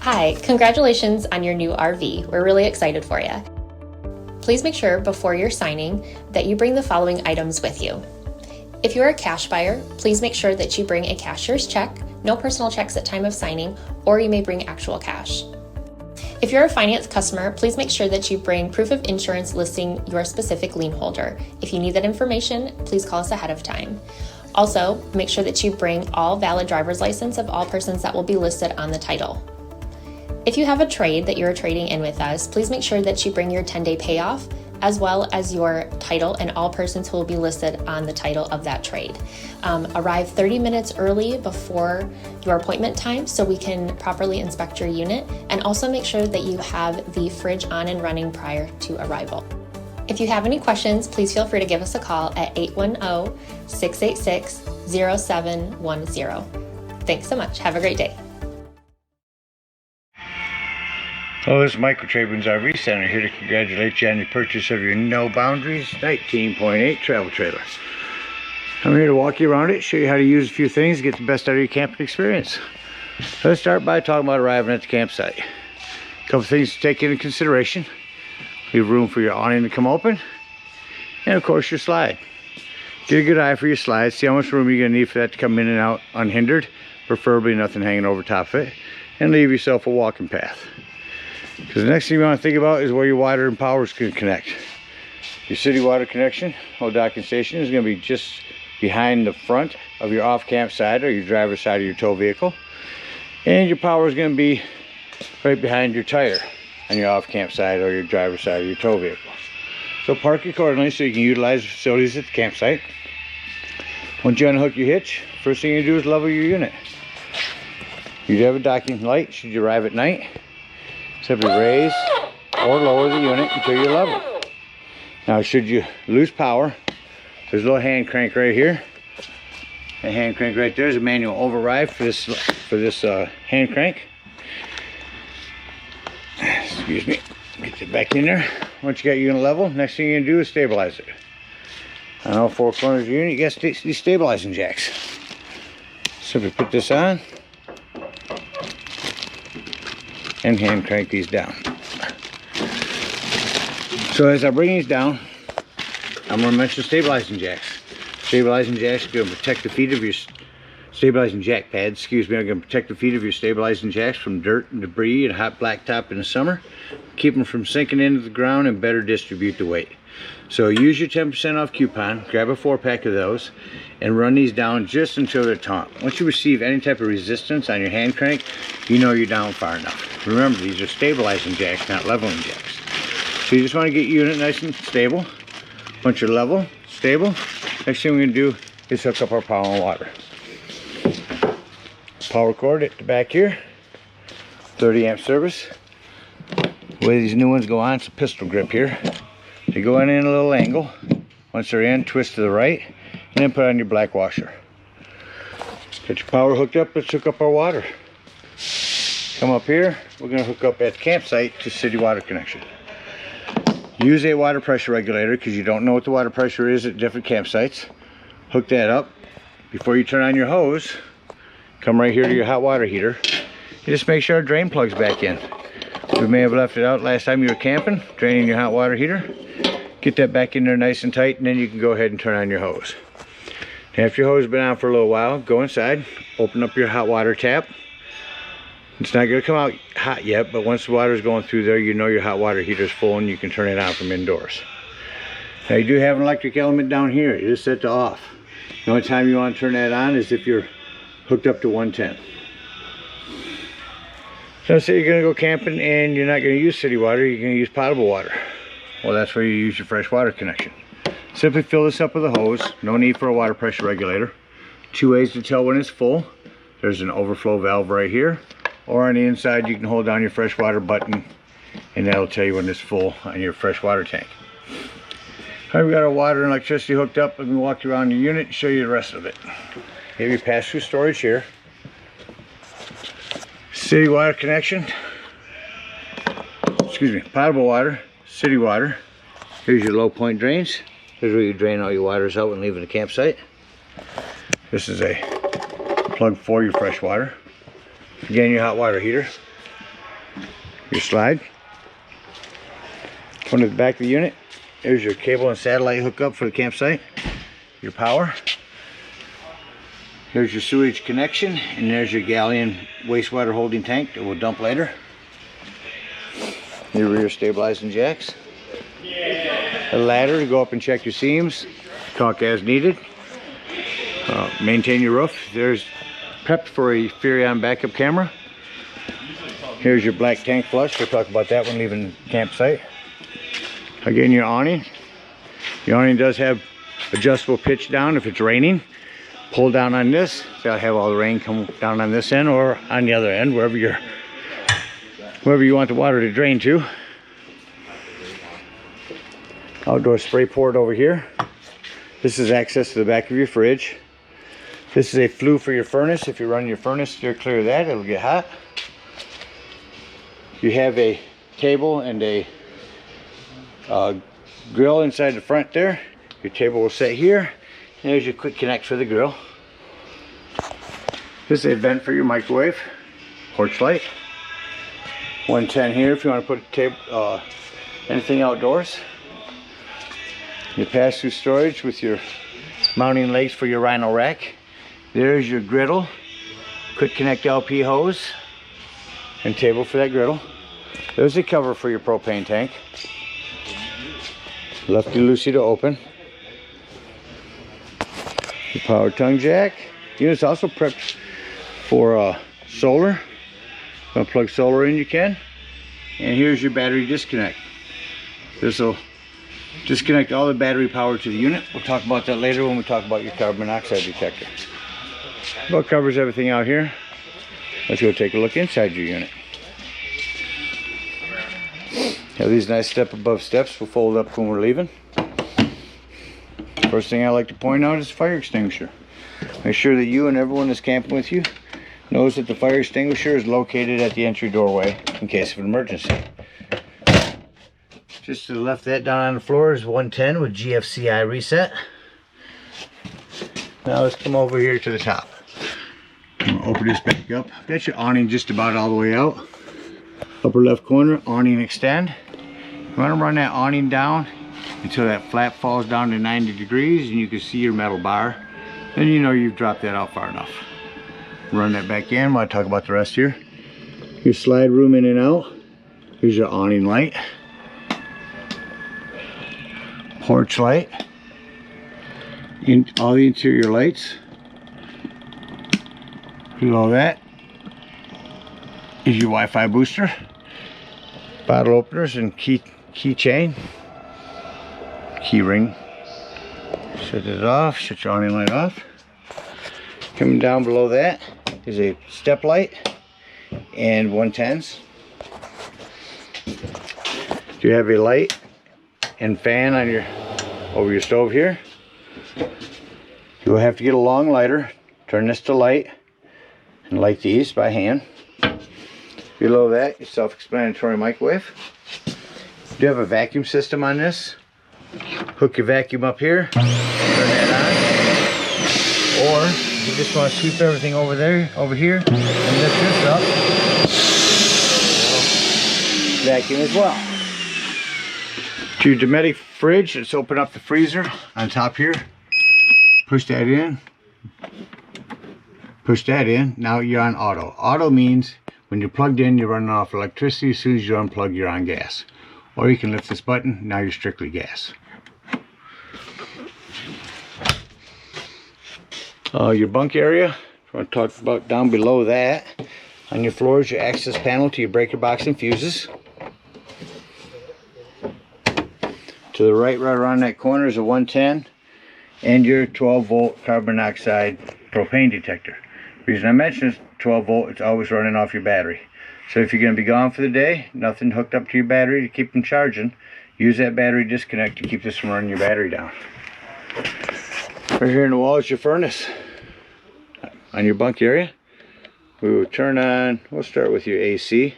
Hi, congratulations on your new RV. We're really excited for you. Please make sure before you're signing that you bring the following items with you. If you're a cash buyer, please make sure that you bring a cashier's check, no personal checks at time of signing, or you may bring actual cash. If you're a finance customer, please make sure that you bring proof of insurance listing your specific lien holder. If you need that information, please call us ahead of time. Also, make sure that you bring all valid driver's license of all persons that will be listed on the title. If you have a trade that you're trading in with us, please make sure that you bring your 10-day payoff as well as your title and all persons who will be listed on the title of that trade. Arrive 30 minutes early before your appointment time so we can properly inspect your unit, and also make sure that you have the fridge on and running prior to arrival. If you have any questions, please feel free to give us a call at 810-686-0710. Thanks so much. Have a great day. Hello, this is Mike with TradeWinds RV Center, here to congratulate you on your purchase of your No Boundaries 19.8 travel trailer. I'm here to walk you around it, show you how to use a few things, get the best out of your camping experience. Let's start by talking about arriving at the campsite. A couple things to take into consideration. We have room for your awning to come open, and of course your slide. Get a good eye for your slide, see how much room you're going to need for that to come in and out unhindered, preferably nothing hanging over top of it, and leave yourself a walking path. Because the next thing you want to think about is where your water and power is going to connect. Your city water connection or docking station is going to be just behind the front of your off-camp side or your driver's side of your tow vehicle. And your power is going to be right behind your tire on your off-camp side or your driver's side of your tow vehicle. So park accordingly so you can utilize the facilities at the campsite. Once you unhook your hitch, first thing you do is level your unit. You do have a docking light should you arrive at night. Simply raise or lower the unit until you're level. Now, should you lose power, there's a little hand crank right here. The hand crank right there is a manual override for this hand crank. Excuse me. Get it back in there. Once you got your unit level, next thing you're gonna do is stabilize it. On all four corners of your unit, you got these stabilizing jacks. Simply put this on and hand crank these down. So as I bring these down, I'm going to mention stabilizing jacks. Stabilizing jacks are going to protect the feet of your stabilizing jack pads. Excuse me, are going to protect the feet of your stabilizing jacks from dirt and debris and hot blacktop in the summer. Keep them from sinking into the ground and better distribute the weight. So use your 10% off coupon, grab a 4-pack of those, and run these down just until they're taut. Once you receive any type of resistance on your hand crank, you know you're down far enough. Remember, these are stabilizing jacks, not leveling jacks. So you just want to get your unit nice and stable. Once you're level, stable, next thing we're going to do is hook up our power and water. Power cord at the back here, 30 amp service. The way these new ones go on, it's a pistol grip here. They go in a little angle. Once they're in, twist to the right, and then put on your black washer. Get your power hooked up, let's hook up our water. Come up here, we're going to hook up at the campsite to city water connection. Use a water pressure regulator because you don't know what the water pressure is at different campsites. Hook that up. Before you turn on your hose, come right here to your hot water heater. You just make sure our drain plug's back in. We may have left it out last time you were camping, draining your hot water heater. Get that back in there nice and tight, and then you can go ahead and turn on your hose. After your hose has been on for a little while, go inside, open up your hot water tap. It's not going to come out hot yet, but once the water is going through there, you know your hot water heater is full and you can turn it on from indoors. Now you do have an electric element down here. It is set to off. The only time you want to turn that on is if you're hooked up to 110. So say you're going to go camping and you're not going to use city water, you're going to use potable water. Well, that's where you use your fresh water connection. Simply fill this up with a hose. No need for a water pressure regulator. 2 ways to tell when it's full. There's an overflow valve right here, or on the inside you can hold down your fresh water button and that'll tell you when it's full on your fresh water tank. Alright, we got our water and electricity hooked up. Let me walk you around your unit and show you the rest of it. You have your pass-through storage here. City water connection. Excuse me, potable water, city water. Here's your low point drains. Here's where you drain all your waters out when leaving the campsite. This is a plug for your fresh water. Again, your hot water heater. your slide. Going to the back of the unit, there's your cable and satellite hookup for the campsite, your power. Here's your sewage connection, and there's your gallon wastewater holding tank that we'll dump later. Your rear stabilizing jacks. A ladder to go up and check your seams, caulk as needed. Maintain your roof. There's prepped for a Furion backup camera. Here's your black tank flush. We'll talk about that when leaving the campsite. Again, your awning. The awning does have adjustable pitch down if it's raining. Pull down on this, so I'll have all the rain come down on this end or on the other end, wherever you want the water to drain to. Outdoor spray port over here. This is access to the back of your fridge. This is a flue for your furnace. If you run your furnace, steer clear of that, it'll get hot. You have a table and a grill inside the front there. Your table will sit here. And there's your quick connect for the grill. This is a vent for your microwave, porch light. 110 here if you want to put a table, anything outdoors. Your pass-through storage with your mounting legs for your rhino rack. There's your griddle, quick connect LP hose, and table for that griddle. There's a cover for your propane tank. Lefty-loosey to open. Your power tongue jack. Unit's also prepped for solar. If you want to plug solar in, you can. And here's your battery disconnect. This will disconnect all the battery power to the unit. We'll talk about that later when we talk about your carbon monoxide detector. Well, it covers everything out here. Let's go take a look inside your unit. Have these nice step above steps. We'll fold up when we're leaving. First thing I like to point out is the fire extinguisher. Make sure that you and everyone that's camping with you knows that the fire extinguisher is located at the entry doorway in case of an emergency. Just to the left of that, down on the floor, is 110 with GFCI reset. Now let's come over here to the top. I'm gonna open this back up. Got your awning just about all the way out. Upper left corner, awning extend. You want to run that awning down until that flap falls down to 90 degrees and you can see your metal bar. Then you know you've dropped that out far enough. Run that back in while I talk about the rest here. Your slide room in and out. Here's your awning light. Porch light. All the interior lights. Below that is your Wi-Fi booster. Bottle openers and keychain. Key ring. Shut it off. Shut your awning light off. Coming down below that is a step light and 110s. You have a light and fan on over your stove here. You will have to get a long lighter, turn this to light, and light these by hand. Below that, your self-explanatory microwave. You have a vacuum system on this. Hook your vacuum up here, turn that on. Or you just want to sweep everything over here, and lift this up. Vacuum as well. To your Dometic fridge, let's open up the freezer on top here. Push that in. Push that in. Now you're on auto. Auto means when you're plugged in, you're running off electricity. As soon as you unplug, you're on gas. Or you can lift this button. Now you're strictly gas. Your bunk area. I want to talk about down below that. On your floors, your access panel to your breaker box and fuses. To the right around that corner is a 110 and your 12-volt carbon monoxide propane detector. The reason I mention it's 12 volt, it's always running off your battery. So if you're going to be gone for the day, nothing hooked up to your battery to keep them charging, use that battery disconnect to keep this from running your battery down. Right here in the wall is your furnace. On your bunk area, we will turn on, we'll start with your AC.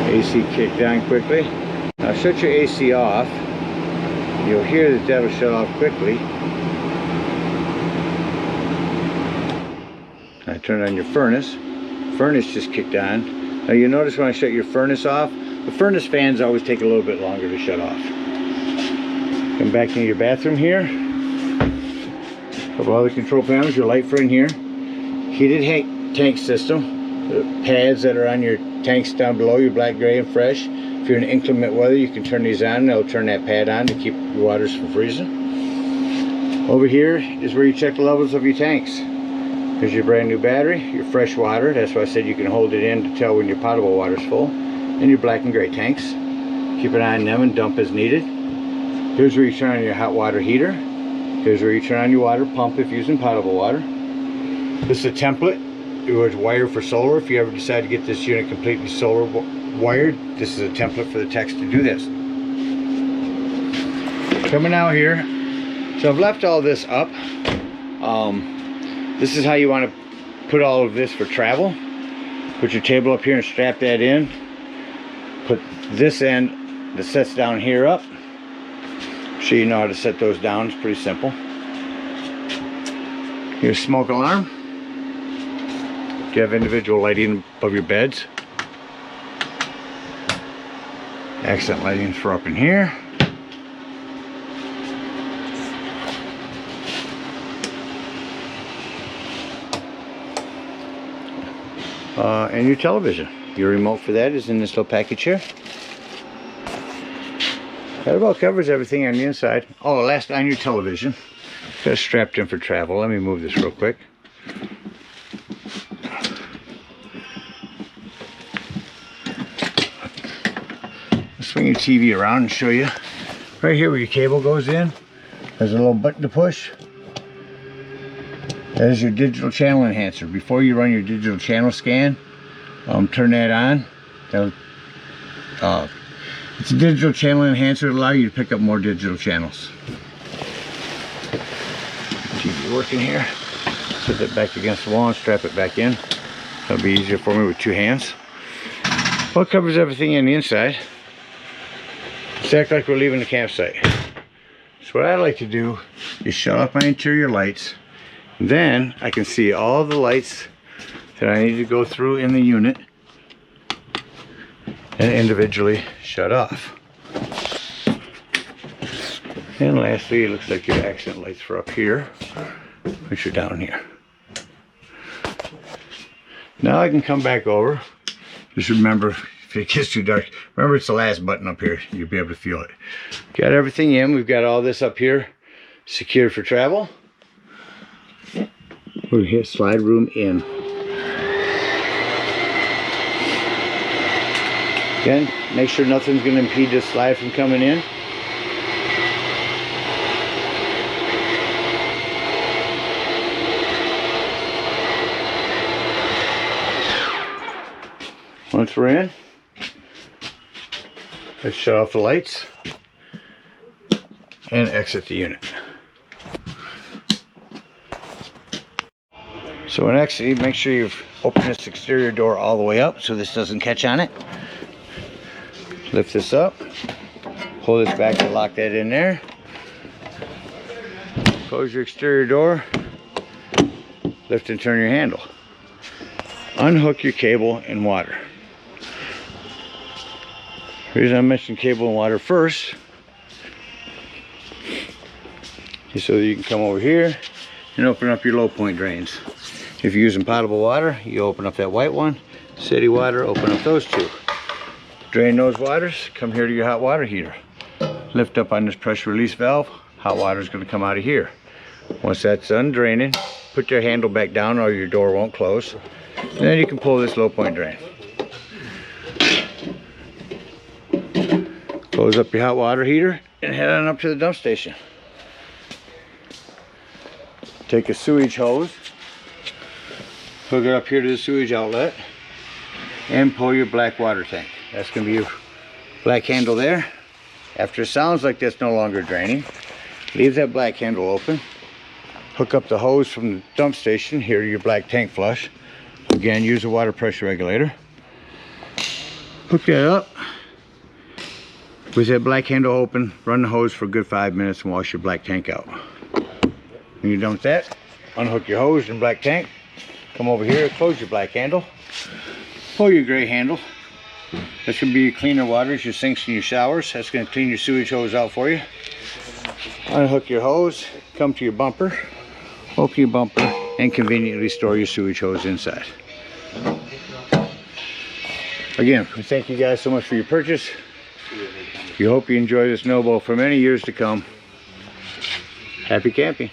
AC kicked on quickly. Now shut your AC off. You'll hear that that'll shut off quickly. turn on your furnace. Furnace just kicked on. Now you notice when I shut your furnace off, the furnace fans always take a little bit longer to shut off. Come back into your bathroom here. Couple other control panels, your light for in here. Heated tank system. The pads that are on your tanks down below, your black, gray, and fresh. If you're in inclement weather, you can turn these on and it'll turn that pad on to keep your waters from freezing. Over here is where you check the levels of your tanks. Here's your brand new battery, your fresh water. That's why I said you can hold it in to tell when your potable water is full. And your black and gray tanks. Keep an eye on them and dump as needed. Here's where you turn on your hot water heater. Here's where you turn on your water pump if using potable water. This is a template. It was wired for solar. If you ever decide to get this unit completely solar wired, this is a template for the techs to do this. Coming out here, so I've left all this up. This is how you want to put all of this for travel. Put your table up here and strap that in. Put this end that sets down here up. So you know how to set those down. It's pretty simple. Your smoke alarm. You have individual lighting above your beds. Accent lighting for up in here. And your television. Your remote for that is in this little package here. That about covers everything on the inside. Oh, last on your television. Got it strapped in for travel. Let me move this real quick. Swing your TV around and show you. Right here where your cable goes in, there's a little button to push. That is your digital channel enhancer. Before you run your digital channel scan, turn that on. It's a digital channel enhancer to allow you to pick up more digital channels. TV working here. Put that back against the wall and strap it back in. That'll be easier for me with two hands. Well, it covers everything on the inside. It's act like we're leaving the campsite. So what I like to do is shut off my interior lights. Then I can see all the lights that I need to go through in the unit and individually shut off. And lastly, it looks like your accent lights for up here, which are down here. Now I can come back over. Just remember, if it gets too dark, remember it's the last button up here. You'll be able to feel it. Got everything in. We've got all this up here secured for travel. We'll hit slide room in. Again, make sure nothing's going to impede this slide from coming in. Once we're in, let's shut off the lights and exit the unit. So when exiting, make sure you've opened this exterior door all the way up so this doesn't catch on it. Lift this up, pull this back to lock that in there. Close your exterior door, lift and turn your handle. Unhook your cable and water. The reason I mentioned cable and water first is so that you can come over here and open up your low point drains. If you're using potable water, you open up that white one. City water, open up those two. Drain those waters, come here to your hot water heater. Lift up on this pressure release valve, hot water is going to come out of here. Once that's done draining, put your handle back down or your door won't close. And then you can pull this low point drain. Close up your hot water heater and head on up to the dump station. Take a sewage hose, hook it up here to the sewage outlet, and pull your black water tank. That's going to be your black handle there. After it sounds like that's no longer draining, leave that black handle open. Hook up the hose from the dump station here to your black tank flush. Again, use a water pressure regulator. Hook that up. With that black handle open, run the hose for a good 5 minutes and wash your black tank out. When you're done with that, unhook your hose and black tank, Come over here, close your black handle, pull your gray handle. This should be your cleaner waters, your sinks and your showers. That's going to clean your sewage hose out for you. Unhook your hose, come to your bumper, open your bumper, and conveniently store your sewage hose inside. Again, we thank you guys so much for your purchase. We hope you enjoy this snowboat for many years to come. Happy camping.